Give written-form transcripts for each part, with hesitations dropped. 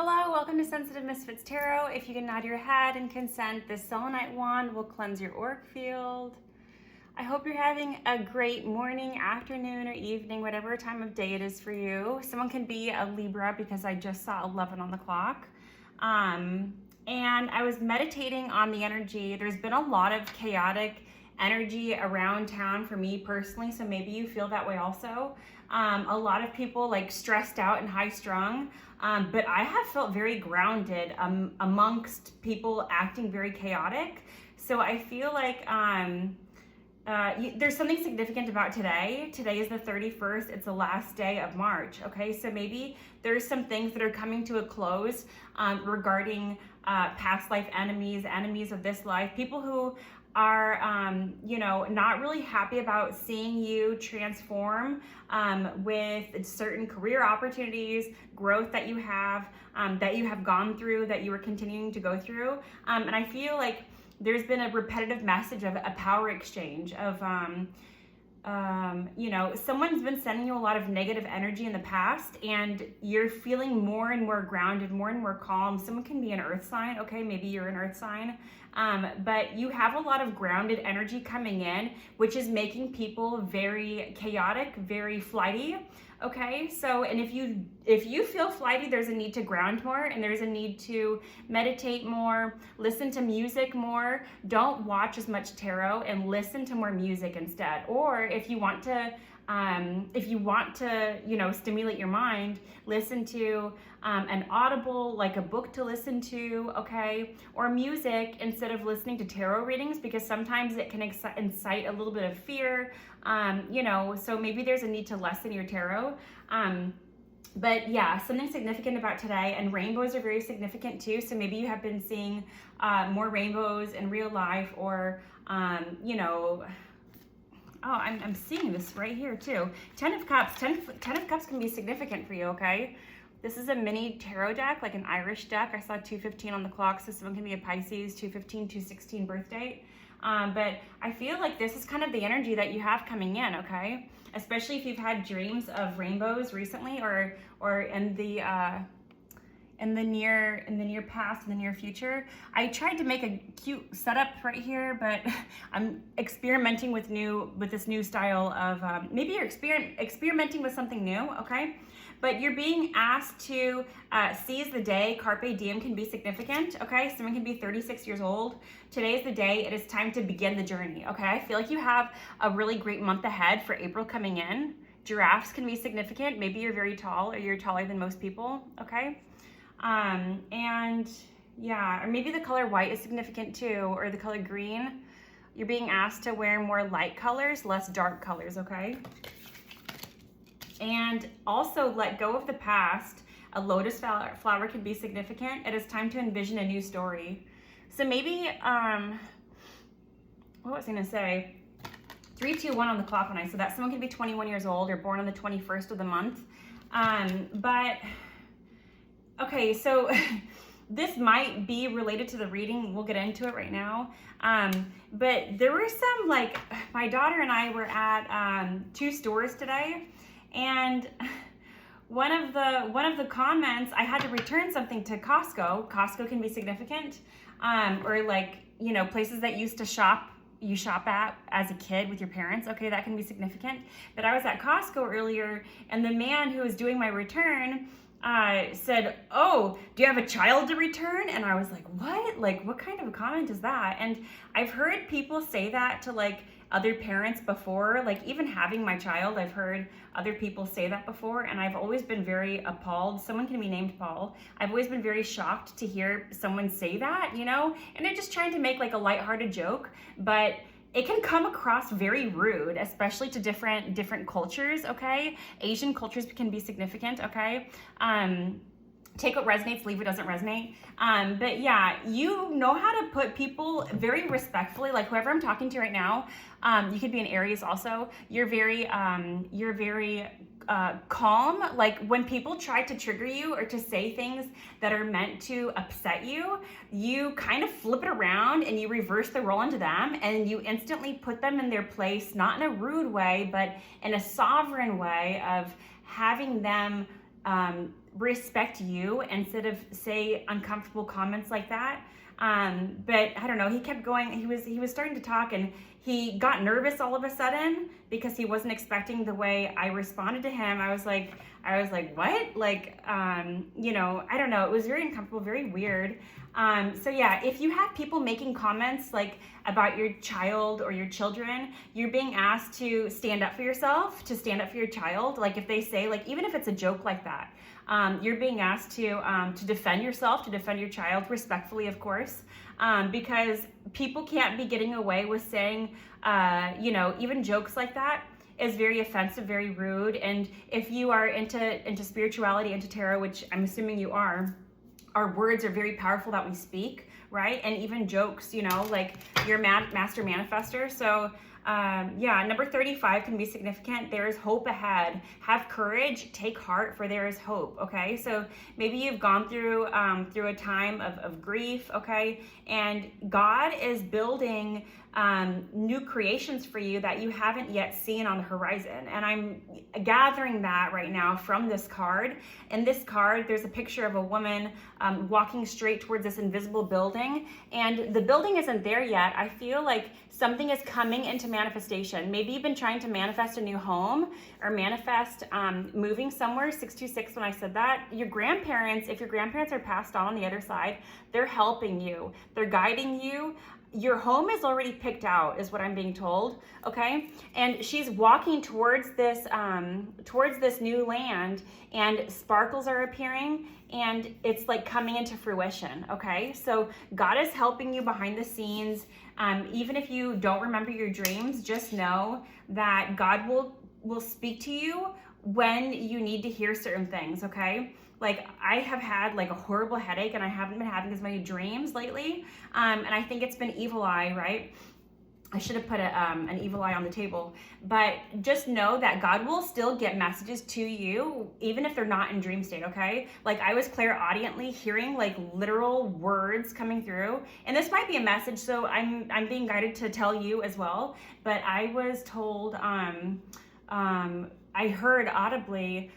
Hello, welcome to Sensitive Misfits Tarot. If you can nod your head and consent, this selenite wand will cleanse your auric field. I hope you're having a great morning, afternoon, or evening, whatever time of day it is for you. Someone can be a Libra because I just saw 11 on the clock. And I was meditating on the energy. There's been a lot of chaotic energy around town for me personally, so maybe you feel that way also. A lot of people like stressed out and high strung, but I have felt very grounded amongst people acting very chaotic. So I feel like there's something significant about today. Today is the 31st. It's the last day of March. Okay, so maybe there's some things that are coming to a close regarding past life enemies of this life, people who are not really happy about seeing you transform with certain career opportunities, growth that you have gone through, that you are continuing to go through. And I feel like there's been a repetitive message of a power exchange of someone's been sending you a lot of negative energy in the past, and you're feeling more and more grounded, more and more calm. Someone can be an earth sign, okay? Maybe you're an earth sign, but you have a lot of grounded energy coming in, which is making people very chaotic, very flighty. Okay, so, and if you feel flighty, there's a need to ground more, and there's a need to meditate more, listen to music more. Don't watch as much tarot and listen to more music instead. Or if you want to stimulate your mind, listen to an audible, like a book to listen to, okay? Or music instead of listening to tarot readings, because sometimes it can incite a little bit of fear, so maybe there's a need to lessen your tarot. But yeah, something significant about today, and rainbows are very significant too. So maybe you have been seeing more rainbows in real life, or, I'm seeing this right here too. 10 of Cups. 10 of Cups can be significant for you, okay? This is a mini tarot deck, like an Irish deck. I saw 215 on the clock, so someone can be a Pisces, 215, 216 birth date. But I feel like this is kind of the energy that you have coming in, okay? Especially if you've had dreams of rainbows recently, or in the near past, in the near future. I tried to make a cute setup right here, but I'm experimenting with this new style of maybe you're experimenting with something new, okay? But you're being asked to seize the day. Carpe diem can be significant, okay? Someone can be 36 years old. Today is the day. It is time to begin the journey, okay? I feel like you have a really great month ahead for April coming in. Giraffes can be significant. Maybe you're very tall, or you're taller than most people, okay? And yeah, or maybe the color white is significant too, or the color green. You're being asked to wear more light colors, less dark colors, okay? And also let go of the past. A lotus flower can be significant. It is time to envision a new story. So maybe, what was I gonna say? 3, 2, 1 on the clock when I said that. Someone can be 21 years old or born on the 21st of the month. Okay, so this might be related to the reading. We'll get into it right now. But there were some, like, my daughter and I were at 2 stores today, and one of the comments, I had to return something to Costco. Costco can be significant, or like, places that you shop at as a kid with your parents. Okay, that can be significant. But I was at Costco earlier, and the man who was doing my return said, "Oh, do you have a child to return?" And I was like, "What? Like, what kind of a comment is that?" And I've heard people say that to like other parents before, like even having my child, I've heard other people say that before, and I've always been very appalled. Someone can be named Paul. I've always been very shocked to hear someone say that, and they're just trying to make like a lighthearted joke, but it can come across very rude, especially to different cultures, okay? Asian cultures can be significant, okay? Take what resonates, leave what doesn't resonate. But yeah, you know how to put people very respectfully, like whoever I'm talking to right now. You could be an Aries also. You're very calm. Like when people try to trigger you or to say things that are meant to upset you, you kind of flip it around and you reverse the role into them, and you instantly put them in their place, not in a rude way, but in a sovereign way of having them respect you instead of say uncomfortable comments like that. But I don't know, he kept going. He was starting to talk, and he got nervous all of a sudden because he wasn't expecting the way I responded to him. I was like, what? Like, you know, I don't know. It was very uncomfortable, very weird. So yeah, if you have people making comments like about your child or your children, you're being asked to stand up for yourself, to stand up for your child. Like if they say, like, even if it's a joke like that, you're being asked to defend yourself, to defend your child respectfully, of course, because people can't be getting away with saying, you know, even jokes like that is very offensive, very rude. And if you are into spirituality, into tarot, which I'm assuming you are, our words are very powerful that we speak, right? And even jokes, you know, like you're a master manifester. So yeah, number 35 can be significant. There is hope ahead. Have courage, take heart, for there is hope. Okay, so maybe you've gone through a time of grief. Okay, and God is building new creations for you that you haven't yet seen on the horizon. And I'm gathering that right now from this card. In this card, there's a picture of a woman walking straight towards this invisible building, and the building isn't there yet. I feel like something is coming into manifestation. Maybe you've been trying to manifest a new home or manifest moving somewhere. 626, when I said that, your grandparents, if your grandparents are passed on the other side, they're helping you, they're guiding you. Your home is already picked out, is what I'm being told. Okay, and she's walking towards this new land, and sparkles are appearing, and it's like coming into fruition. Okay, so God is helping you behind the scenes. Even if you don't remember your dreams, just know that God will speak to you when you need to hear certain things. Okay, like I have had like a horrible headache, and I haven't been having as many dreams lately, and I think it's been evil eye, right? I should have put an evil eye on the table. But just know that God will still get messages to you, even if they're not in dream state, okay? Like I was clairaudiently hearing like literal words coming through. And this might be a message, so I'm being guided to tell you as well. But I was told, I heard audibly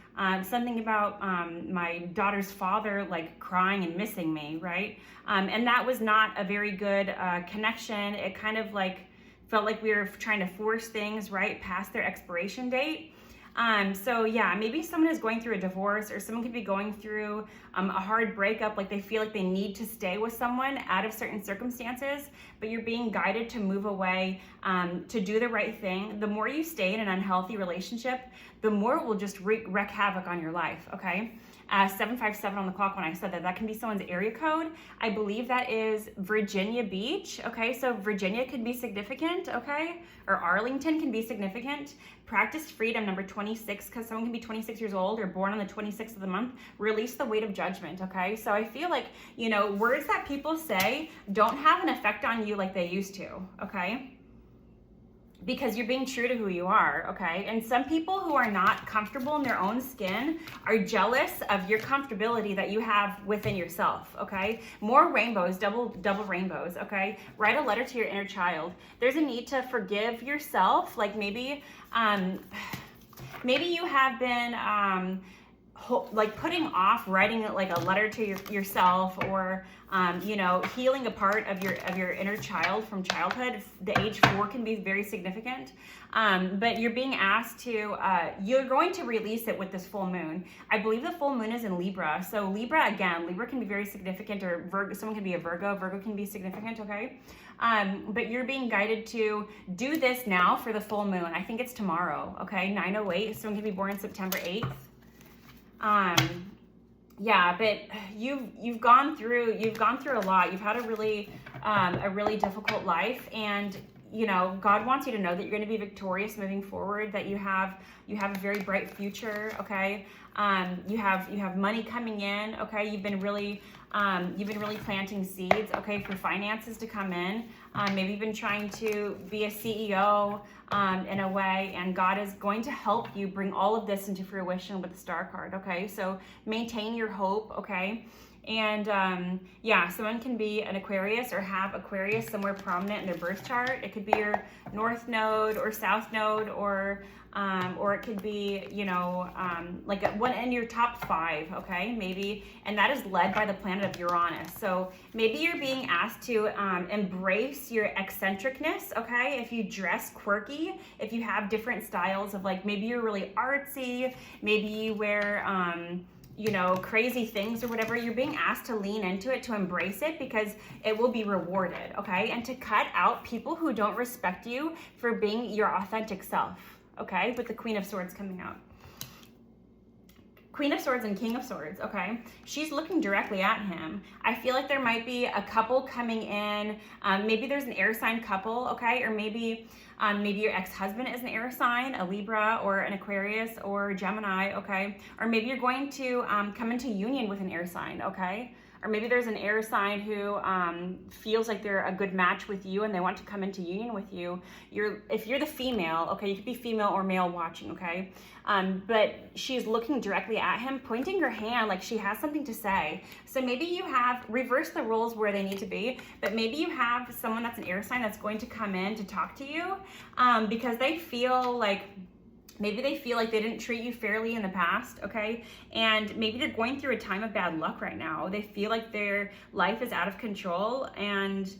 something about my daughter's father like crying and missing me, right? And that was not a very good connection. It kind of like felt like we were trying to force things right past their expiration date. So yeah, maybe someone is going through a divorce, or someone could be going through a hard breakup, like they feel like they need to stay with someone out of certain circumstances, but you're being guided to move away, to do the right thing. The more you stay in an unhealthy relationship, the more it will just wreak havoc on your life, okay? 757 on the clock when I said that. That can be someone's area code. I believe that is Virginia Beach, okay? So Virginia could be significant, okay? Or Arlington can be significant. Practice freedom, number 26, because someone can be 26 years old or born on the 26th of the month. Release the weight of judgment, okay? So I feel like, you know, words that people say don't have an effect on you like they used to, okay? Because you're being true to who you are, okay? And some people who are not comfortable in their own skin are jealous of your comfortability that you have within yourself, okay? More rainbows, double rainbows, okay? Write a letter to your inner child. There's a need to forgive yourself. Like maybe you have been like putting off writing like a letter to yourself, or you know, healing a part of your inner child from childhood. The age 4 can be very significant, but you're being asked to you're going to release it with this full moon. I believe the full moon is in Libra, so Libra can be very significant, or Virgo, someone can be a Virgo can be significant, okay? But you're being guided to do this now for the full moon. I think it's tomorrow, okay? 9/08, someone can be born September 8th. Yeah, but you've gone through a lot. You've had a really difficult life, and you know, God wants you to know that you're going to be victorious moving forward, that you have a very bright future, okay? You have money coming in, okay? You've been really planting seeds, okay, for finances to come in. Maybe you've been trying to be a CEO in a way, and God is going to help you bring all of this into fruition with the Star card, okay? So maintain your hope, okay? And yeah, someone can be an Aquarius or have Aquarius somewhere prominent in their birth chart. It could be your North Node or South Node, or it could be, you know, like one in your top 5, okay, maybe, and that is led by the planet of Uranus. So maybe you're being asked to embrace your eccentricness, okay, if you dress quirky, if you have different styles of, like, maybe you're really artsy, maybe you wear, you know, crazy things or whatever, you're being asked to lean into it, to embrace it, because it will be rewarded, okay, and to cut out people who don't respect you for being your authentic self. Okay, with the Queen of Swords coming out. Queen of Swords and King of Swords, okay? She's looking directly at him. I feel like there might be a couple coming in. Maybe there's an air sign couple, okay? Or maybe your ex-husband is an air sign, a Libra or an Aquarius or Gemini, okay? Or maybe you're going to come into union with an air sign, okay? Or maybe there's an air sign who feels like they're a good match with you and they want to come into union with you. If you're the female, okay, you could be female or male watching, okay? But she's looking directly at him, pointing her hand like she has something to say. So maybe you have reversed the roles where they need to be, but maybe you have someone that's an air sign that's going to come in to talk to you because they feel like, maybe they feel like they didn't treat you fairly in the past, okay? And maybe they're going through a time of bad luck right now. They feel like their life is out of control, and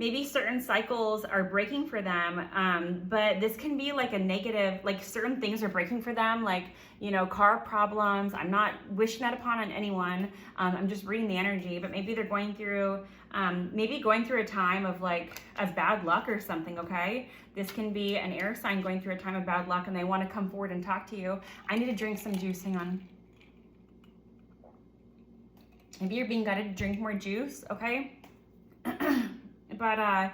maybe certain cycles are breaking for them, but this can be like a negative, like certain things are breaking for them, like, you know, car problems. I'm not wishing that upon anyone. I'm just reading the energy, but maybe they're going through, a time of bad luck or something, okay? This can be an air sign going through a time of bad luck and they want to come forward and talk to you. I need to drink some juice, hang on. Maybe you're being guided to drink more juice, okay? But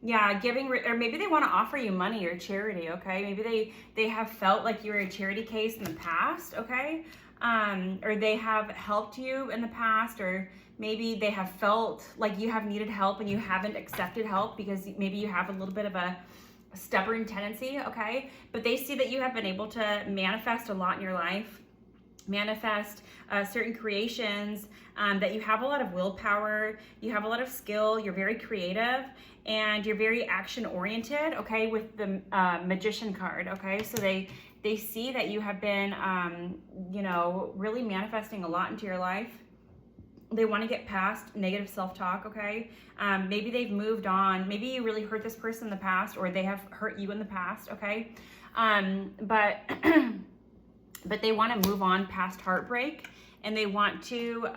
yeah, giving, or maybe they want to offer you money or charity, okay? Maybe they have felt like you were a charity case in the past, okay? Or they have helped you in the past, or maybe they have felt like you have needed help and you haven't accepted help because maybe you have a little bit of a stubborn tendency, okay? But they see that you have been able to manifest a lot in your life, manifest certain creations, that you have a lot of willpower, you have a lot of skill, you're very creative, and you're very action oriented, okay, with the Magician card, okay? So they see that you have been, you know, really manifesting a lot into your life. They want to get past negative self-talk, okay? Maybe they've moved on. Maybe you really hurt this person in the past, or they have hurt you in the past, okay? But but they want to move on past heartbreak, and they want to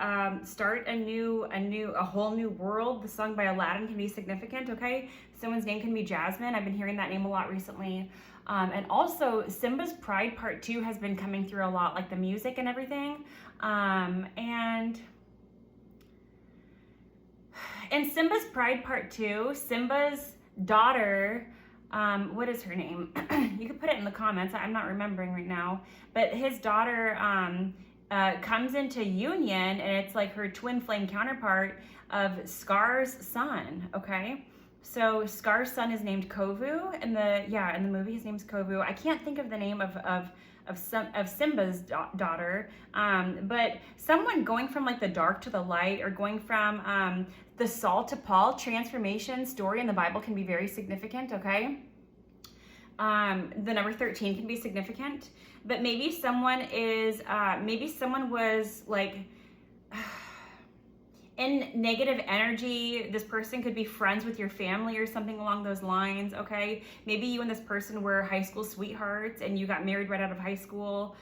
start a whole new world. The song by Aladdin can be significant, okay? Someone's name can be Jasmine. I've been hearing that name a lot recently. And also Simba's Pride Part 2 has been coming through a lot, like the music and everything. And in Simba's Pride Part 2, Simba's daughter, what is her name? You can put it in the comments. I'm not remembering right now. But his daughter comes into union, and it's like her twin flame counterpart of Scar's son, okay? So Scar's son is named Kovu. In the movie, his name's Kovu. I can't think of the name of Simba's daughter, but someone going from like the dark to the light, or going from the Saul to Paul transformation story in the Bible can be very significant, okay? The number 13 can be significant, but maybe someone was like in negative energy. This person could be friends with your family or something along those lines, okay? Maybe you and this person were high school sweethearts and you got married right out of high school,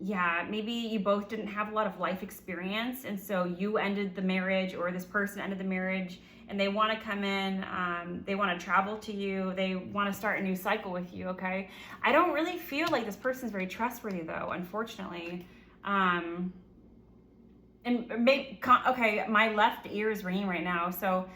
yeah, maybe you both didn't have a lot of life experience, and so you ended the marriage, or this person ended the marriage, and they want to come in, they want to travel to you, they want to start a new cycle with you, okay? I don't really feel like this person's very trustworthy though, unfortunately. And maybe, okay, my left ear is ringing right now, so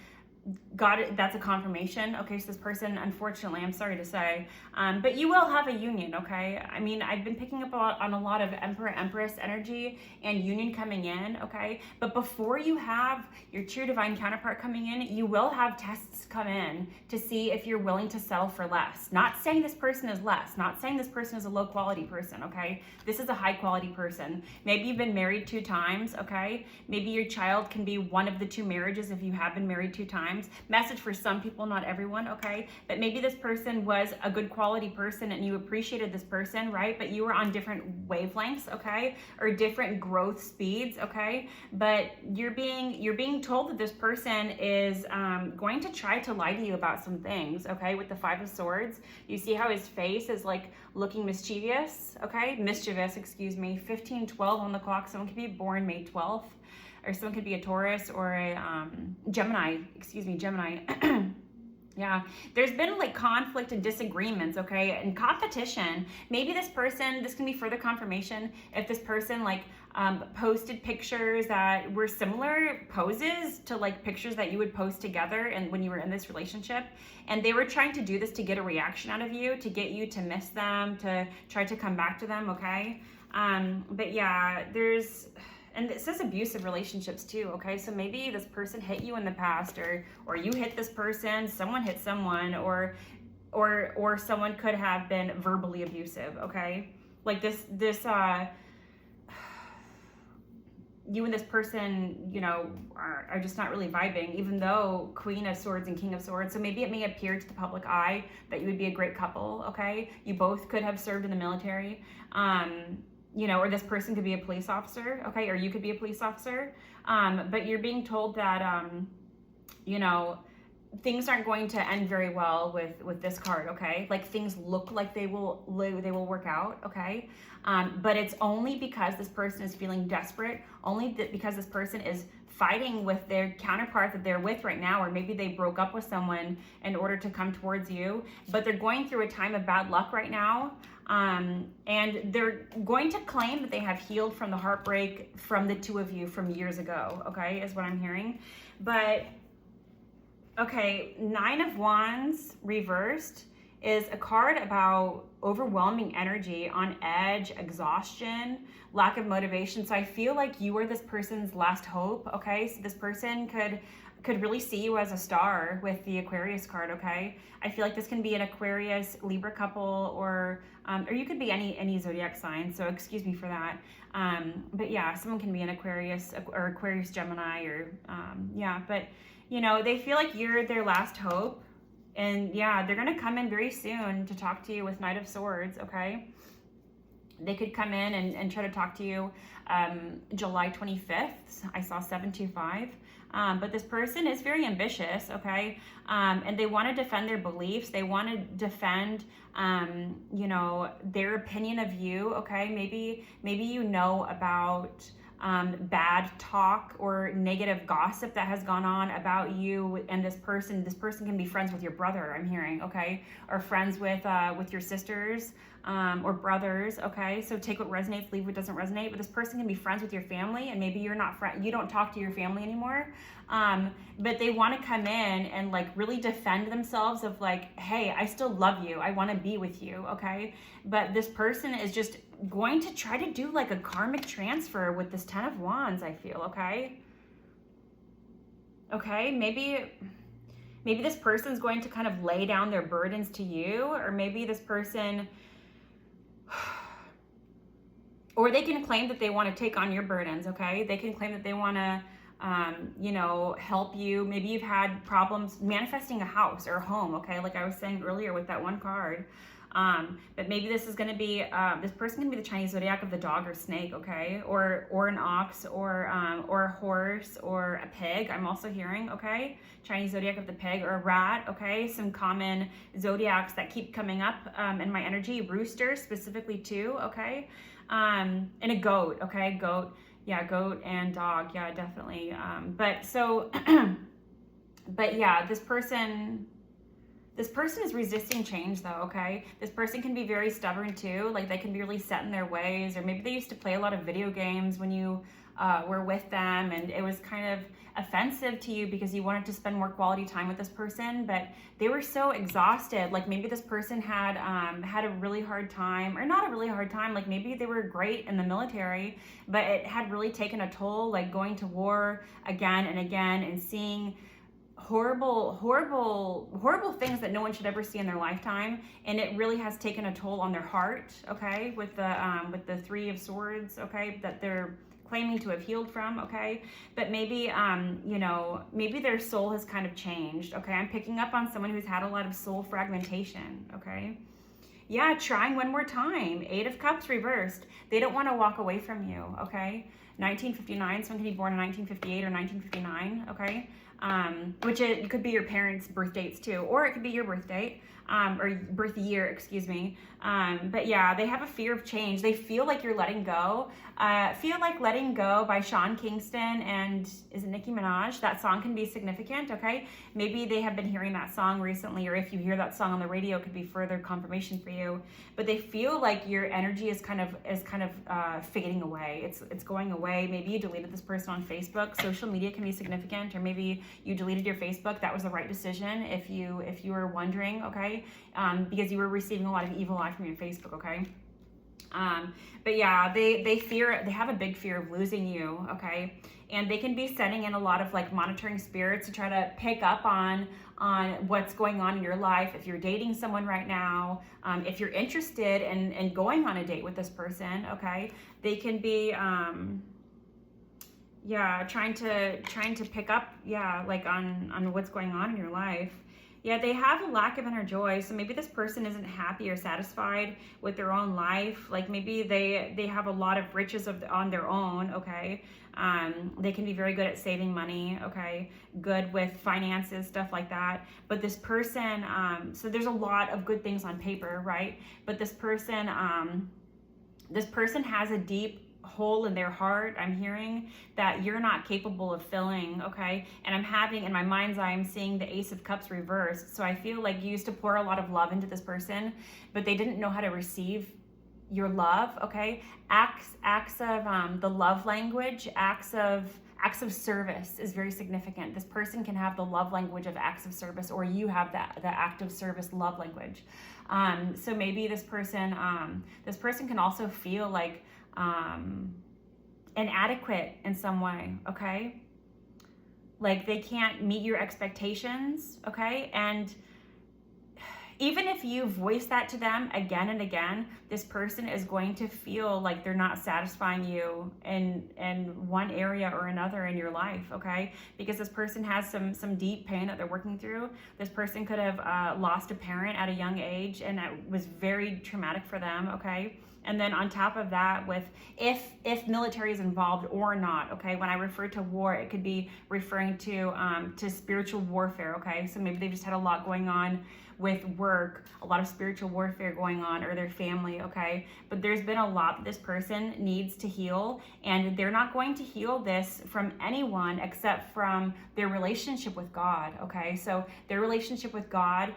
that's a confirmation. Okay, so this person, unfortunately, I'm sorry to say, but you will have a union. Okay, I mean, I've been picking up on a lot of Emperor Empress energy and union coming in. Okay, but before you have your true divine counterpart coming in, you will have tests come in to see if you're willing to settle for less. Not saying this person is less, not saying this person is a low quality person. Okay, this is a high quality person. Maybe you've been married 2 times. Okay, maybe your child can be one of the 2 marriages if you have been married 2 times. Message for some people, not everyone, okay? But maybe this person was a good quality person and you appreciated this person, right? But you were on different wavelengths, okay? Or different growth speeds, okay? But you're being told that this person is going to try to lie to you about some things, okay? With the 5 of Swords, you see how his face is like looking mischievous, okay? Mischievous, excuse me. 15:12 on the clock. Someone could be born May 12th. Or someone could be a Taurus or a Gemini. Yeah, there's been like conflict and disagreements, okay, and competition. Maybe this can be further confirmation if this person like posted pictures that were similar poses to like pictures that you would post together and when you were in this relationship, and they were trying to do this to get a reaction out of you, to get you to miss them, to try to come back to them, okay? But yeah, and it says abusive relationships too, okay? So maybe this person hit you in the past, or you hit this person, someone hit someone, or someone could have been verbally abusive, okay? Like you and this person, you know, are just not really vibing, even though Queen of Swords and King of Swords. So maybe it may appear to the public eye that you would be a great couple, okay? You both could have served in the military. You know, or this person could be a police officer, okay, or you could be a police officer, but you're being told that, you know, things aren't going to end very well with this card, okay? Like things look like they will work out, okay? But it's only because this person is feeling desperate, because this person is fighting with their counterpart that they're with right now, or maybe they broke up with someone in order to come towards you, but they're going through a time of bad luck right now. And they're going to claim that they have healed from the heartbreak from the 2 of you from years ago, okay, is what I'm hearing. But, okay, 9 of Wands reversed is a card about overwhelming energy, on edge, exhaustion, lack of motivation. So I feel like you are this person's last hope, okay? So this person could really see you as a star with the Aquarius card, okay? I feel like this can be an Aquarius Libra couple, or you could be any zodiac sign, so excuse me for that. But yeah, someone can be an Aquarius or Aquarius Gemini, or yeah, but you know, they feel like you're their last hope. And yeah, they're gonna come in very soon to talk to you with Knight of Swords, okay? They could come in and try to talk to you July 25th. I saw 725. But this person is very ambitious, okay? And they want to defend their beliefs. They want to defend, you know, their opinion of you, okay? Maybe you know about bad talk or negative gossip that has gone on about you and this person. This person can be friends with your brother, I'm hearing, okay? Or friends with your sisters or brothers, okay? So take what resonates, leave what doesn't resonate. But this person can be friends with your family, and maybe you're not you don't talk to your family anymore. But they want to come in and like really defend themselves of like, hey, I still love you. I want to be with you, okay? But this person is just going to try to do like a karmic transfer with this 10 of Wands, I feel, okay? Okay, maybe this person's going to kind of lay down their burdens to you, or maybe this person, or they can claim that they want to take on your burdens, okay? They can claim that they want to, you know, help you. Maybe you've had problems manifesting a house or a home, okay? Like I was saying earlier with that one card. But maybe this is going to be, this person can be the Chinese zodiac of the dog or snake, okay? Or an ox, or a horse, or a pig, I'm also hearing, okay? Chinese zodiac of the pig, or a rat, okay? Some common zodiacs that keep coming up in my energy. Rooster specifically too, okay? And a goat, okay? Goat, yeah, goat and dog, yeah, definitely. But so, but yeah, this person is resisting change though, okay? This person can be very stubborn too. Like they can be really set in their ways, or maybe they used to play a lot of video games when you were with them, and it was kind of offensive to you because you wanted to spend more quality time with this person, but they were so exhausted. Like maybe this person had had a really hard time, or not a really hard time, like maybe they were great in the military, but it had really taken a toll, like going to war again and again and seeing horrible things that no one should ever see in their lifetime, and it really has taken a toll on their heart, okay, with the Three of Swords, okay, that they're claiming to have healed from, okay, but maybe you know, maybe their soul has kind of changed, okay. I'm picking up on someone who's had a lot of soul fragmentation, okay. Yeah, trying one more time. Eight of Cups reversed. They don't want to walk away from you, okay. 1959, someone can be born in 1958 or 1959, okay. Which it could be your parents' birth dates too, or it could be your birth date, or birth year, excuse me. But yeah, they have a fear of change. They feel like you're letting go. Feel like letting go by Sean Kingston and is it Nicki Minaj? That song can be significant, okay? Maybe they have been hearing that song recently, or if you hear that song on the radio, it could be further confirmation for you. But they feel like your energy is kind of fading away. It's going away. Maybe you deleted this person on Facebook. Social media can be significant, or maybe you deleted your Facebook. That was the right decision if you were wondering, okay? Because you were receiving a lot of evil eye from your Facebook, okay? But yeah, they have a big fear of losing you, okay? And they can be sending in a lot of like monitoring spirits to try to pick up on what's going on in your life. If you're dating someone right now, if you're interested in going on a date with this person, okay? They can be, yeah, trying to pick up, yeah, like on what's going on in your life. Yeah, they have a lack of inner joy. So maybe this person isn't happy or satisfied with their own life. Like maybe they have a lot of riches on their own, okay? They can be very good at saving money, okay? Good with finances, stuff like that. But this person, so there's a lot of good things on paper, right? But this person has a deep hole in their heart, I'm hearing, that you're not capable of filling, okay? And I'm having, in my mind's eye, I'm seeing the Ace of Cups reversed. So I feel like you used to pour a lot of love into this person, but they didn't know how to receive your love, okay? Acts of the love language, acts of service is very significant. This person can have the love language of acts of service, or you have the act of service love language. So maybe this person can also feel like inadequate in some way, okay? Like they can't meet your expectations, okay? And even if you voice that to them again and again, this person is going to feel like they're not satisfying you in one area or another in your life, okay? Because this person has some deep pain that they're working through. This person could have lost a parent at a young age, and that was very traumatic for them, okay? And then on top of that, with if military is involved or not, okay? When I refer to war, it could be referring to spiritual warfare, okay? So maybe they just had a lot going on with work, a lot of spiritual warfare going on, or their family, okay? But there's been a lot that this person needs to heal, and they're not going to heal this from anyone except from their relationship with God, okay? So their relationship with God,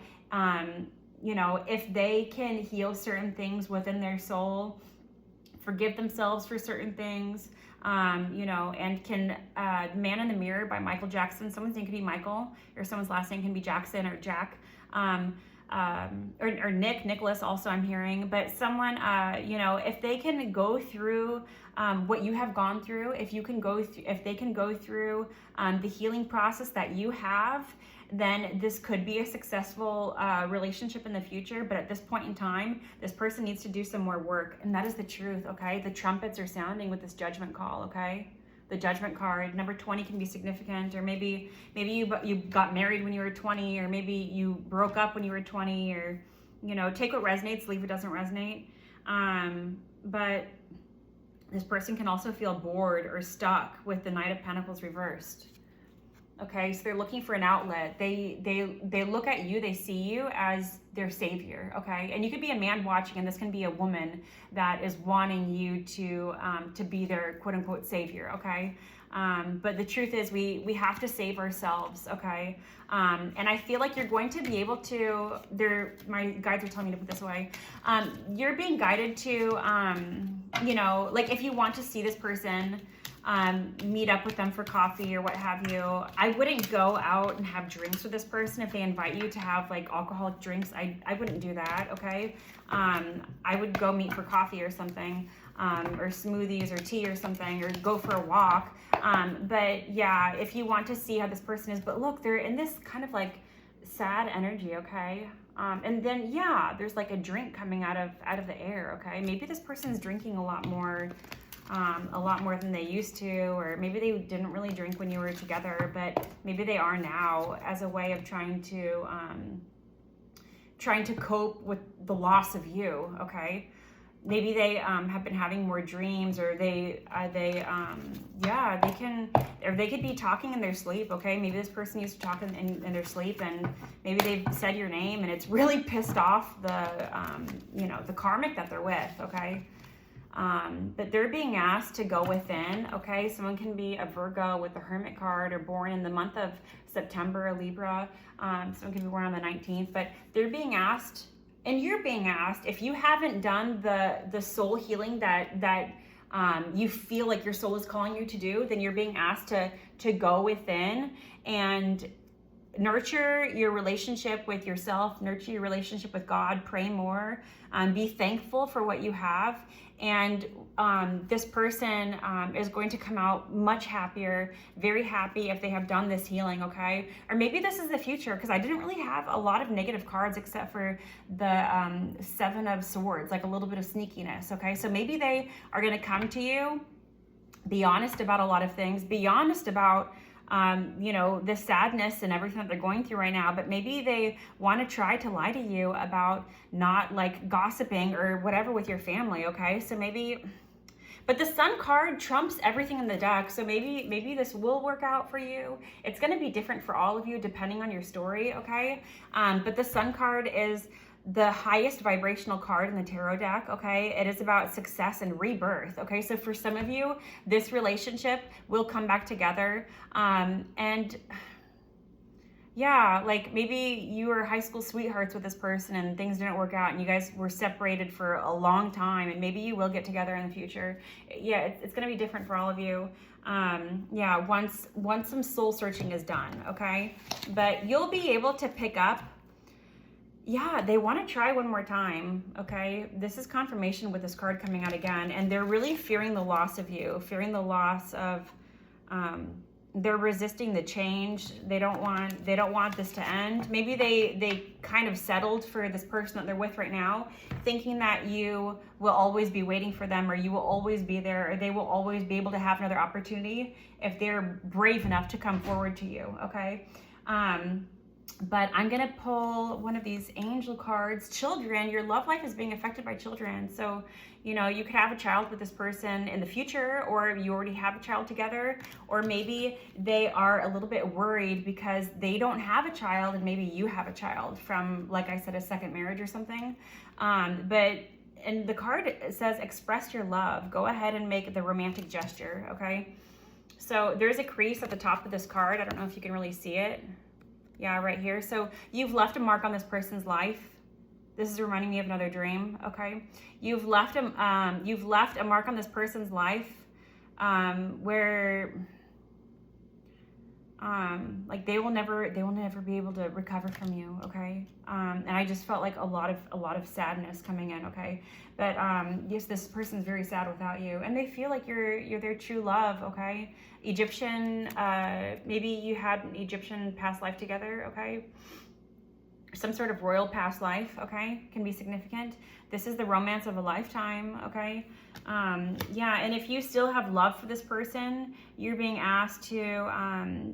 you know, if they can heal certain things within their soul, forgive themselves for certain things, you know, and can, Man in the Mirror by Michael Jackson, someone's name could be Michael, or someone's last name can be Jackson or Jack, or Nicholas also I'm hearing, but someone, you know, if they can go through what you have gone through, if they can go through the healing process that you have, then this could be a successful relationship in the future. But at this point in time, this person needs to do some more work, and that is the truth, okay? The trumpets are sounding with this judgment call, okay? The judgment card, number 20 can be significant, or maybe you got married when you were 20, or maybe you broke up when you were 20, or, you know, take what resonates, leave what doesn't resonate. But this person can also feel bored or stuck with the Knight of Pentacles reversed. Okay, so they're looking for an outlet. They look at you, they see you as their savior, okay? And you could be a man watching, and this can be a woman that is wanting you to be their quote-unquote savior, okay? But the truth is we have to save ourselves, okay? And I feel like you're going to be able to, my guides are telling me to put this away. You're being guided to, you know, like if you want to see this person, meet up with them for coffee or what have you. I wouldn't go out and have drinks with this person if they invite you to have like alcoholic drinks. I wouldn't do that, okay? I would go meet for coffee or something, or smoothies or tea or something, or go for a walk. But yeah, if you want to see how this person is, but look, they're in this kind of like sad energy, okay? And then yeah, there's like a drink coming out of the air, okay? Maybe this person's drinking a lot more than they used to, or maybe they didn't really drink when you were together, but maybe they are now, as a way of trying to cope with the loss of you, okay? Maybe they have been having more dreams, or they could be talking in their sleep, okay? Maybe this person used to talk in their sleep, and maybe they've said your name, and it's really pissed off the karmic that they're with, okay? But they're being asked to go within, okay? Someone can be a Virgo with the Hermit card, or born in the month of September, a Libra. Someone can be born on the 19th, but they're being asked, and you're being asked, if you haven't done the soul healing that you feel like your soul is calling you to do, then you're being asked to go within and nurture your relationship with yourself, nurture your relationship with God, pray more, be thankful for what you have. And this person is going to come out much happier, very happy if they have done this healing, okay? Or maybe this is the future, because I didn't really have a lot of negative cards except for the Seven of Swords, like a little bit of sneakiness, okay? So maybe they are going to come to you, be honest about a lot of things, be honest about the sadness and everything that they're going through right now, but maybe they want to try to lie to you about not like gossiping or whatever with your family, okay? So but the Sun card trumps everything in the deck, so maybe this will work out for you. It's going to be different for all of you depending on your story, okay? But the Sun card is the highest vibrational card in the tarot deck, okay? It is about success and rebirth, okay? So for some of you, this relationship will come back together. And yeah, like maybe you were high school sweethearts with this person and things didn't work out and you guys were separated for a long time, and maybe you will get together in the future. Yeah, it's gonna be different for all of you. Yeah, once some soul searching is done, okay? But you'll be able to pick up, yeah, they want to try one more time, okay? This is confirmation with this card coming out again, and they're really fearing the loss of you, fearing the loss of, they're resisting the change. They don't want this to end. Maybe they kind of settled for this person that they're with right now, thinking that you will always be waiting for them, or you will always be there, or they will always be able to have another opportunity if they're brave enough to come forward to you, okay? But I'm going to pull one of these angel cards. Children, your love life is being affected by children. So, you could have a child with this person in the future, or you already have a child together, or maybe they are a little bit worried because they don't have a child and maybe you have a child from, like I said, a second marriage or something. And the card says, express your love. Go ahead and make the romantic gesture, okay? So there's a crease at the top of this card. I don't know if you can really see it. Yeah, right here. So you've left a mark on this person's life. This is reminding me of another dream, okay? You've left a mark on this person's life where like they will never be able to recover from you, okay? And I just felt like a lot of sadness coming in, okay? But yes, this person's very sad without you, and they feel like you're their true love, okay? Egyptian, maybe you had an Egyptian past life together, okay? Some sort of royal past life, okay? Can be significant. This is the romance of a lifetime, okay? Yeah, and if you still have love for this person, you're being asked to,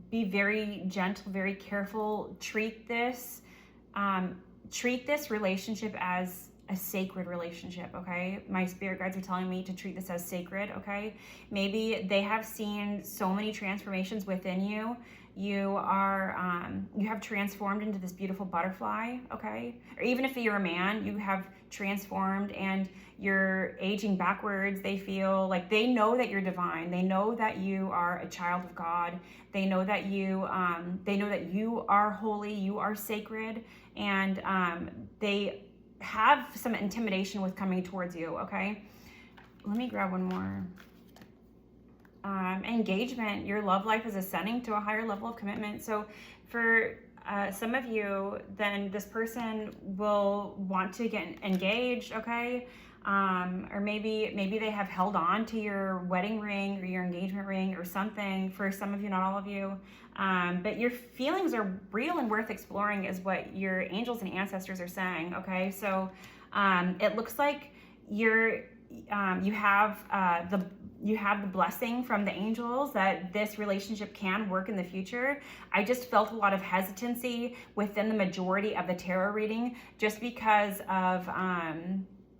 be very gentle, very careful. Treat this relationship as a sacred relationship, okay? My spirit guides are telling me to treat this as sacred, okay? Maybe they have seen so many transformations within you. You have transformed into this beautiful butterfly, okay? Or even if you're a man, you have transformed and you're aging backwards. They feel like they know that you're divine. They know that you are a child of God. They know that you are holy, you are sacred, and they have some intimidation with coming towards you, okay? Let me grab one more. engagement. Your love life is ascending to a higher level of commitment. So for some of you, then this person will want to get engaged, okay? Or maybe they have held on to your wedding ring or your engagement ring or something. For some of you, not all of you. But your feelings are real and worth exploring is what your angels and ancestors are saying, okay? So it looks like you have the blessing from the angels that this relationship can work in the future. I just felt a lot of hesitancy within the majority of the tarot reading just because of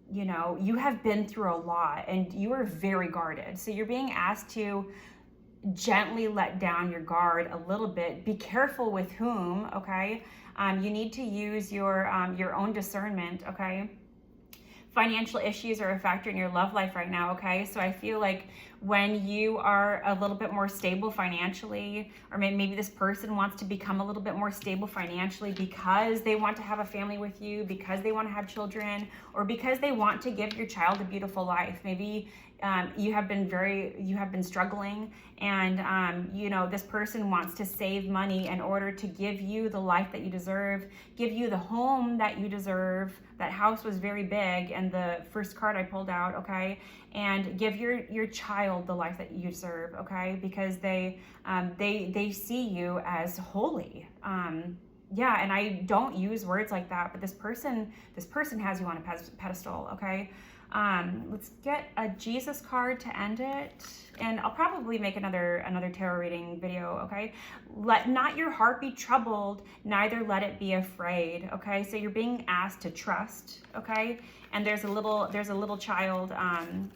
you have been through a lot and you are very guarded. So you're being asked to gently let down your guard a little bit. Be careful with whom, okay? You need to use your own discernment, okay? Financial issues are a factor in your love life right now, okay? So I feel like when you are a little bit more stable financially, or maybe this person wants to become a little bit more stable financially because they want to have a family with you, because they want to have children, or because they want to give your child a beautiful life. Maybe you have been struggling, and this person wants to save money in order to give you the life that you deserve, give you the home that you deserve. That house was very big, and the first card I pulled out, okay, and give your child the life that you deserve, okay, because they see you as holy. Yeah, and I don't use words like that, but this person has you on a pedestal, okay? Let's get a Jesus card to end it, and I'll probably make another tarot reading video, okay? Let not your heart be troubled, neither let it be afraid, okay? So you're being asked to trust, okay? And there's a little child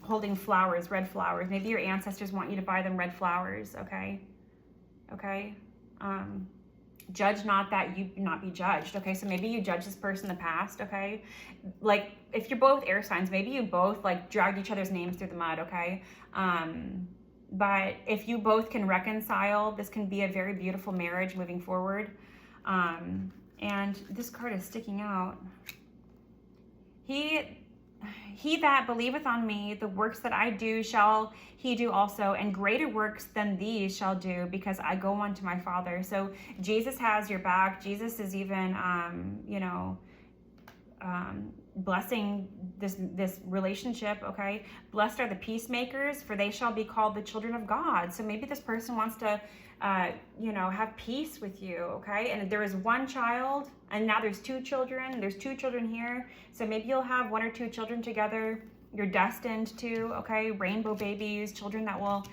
holding flowers, red flowers. Maybe your ancestors want you to buy them red flowers, okay? Okay? Judge not that you not be judged, okay? So maybe you judged this person in the past, okay? Like, if you're both air signs, maybe you both, like, dragged each other's names through the mud, okay? But if you both can reconcile, this can be a very beautiful marriage moving forward. And this card is sticking out. He that believeth on me, the works that I do shall he do also, and greater works than these shall do, because I go unto my Father. So Jesus has your back. Jesus is even, blessing this relationship, okay? Blessed are the peacemakers, for they shall be called the children of God. So maybe this person wants to, have peace with you, okay? And there is one child, and now there's two children. There's two children here. So maybe you'll have one or two children together. You're destined to, okay? Rainbow babies, children that will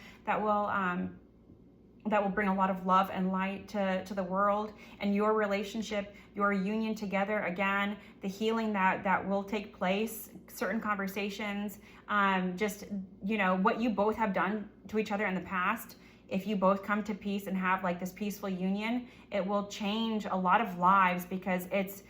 bring a lot of love and light to the world, and your relationship, your union together, again, the healing that will take place, certain conversations, what you both have done to each other in the past. If you both come to peace and have like this peaceful union, it will change a lot of lives, because it's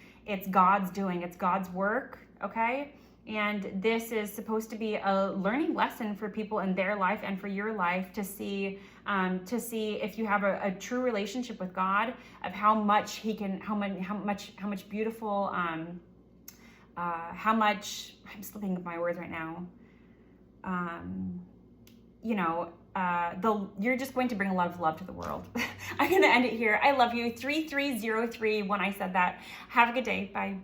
God's doing, it's God's work, okay? And this is supposed to be a learning lesson for people in their life and for your life, to see if you have a true relationship with God, of how much He can, how much beautiful, how much, I'm slipping of my words right now. You're just going to bring a lot of love to the world. I'm going to end it here. I love you. 3303 when I said that. Have a good day. Bye.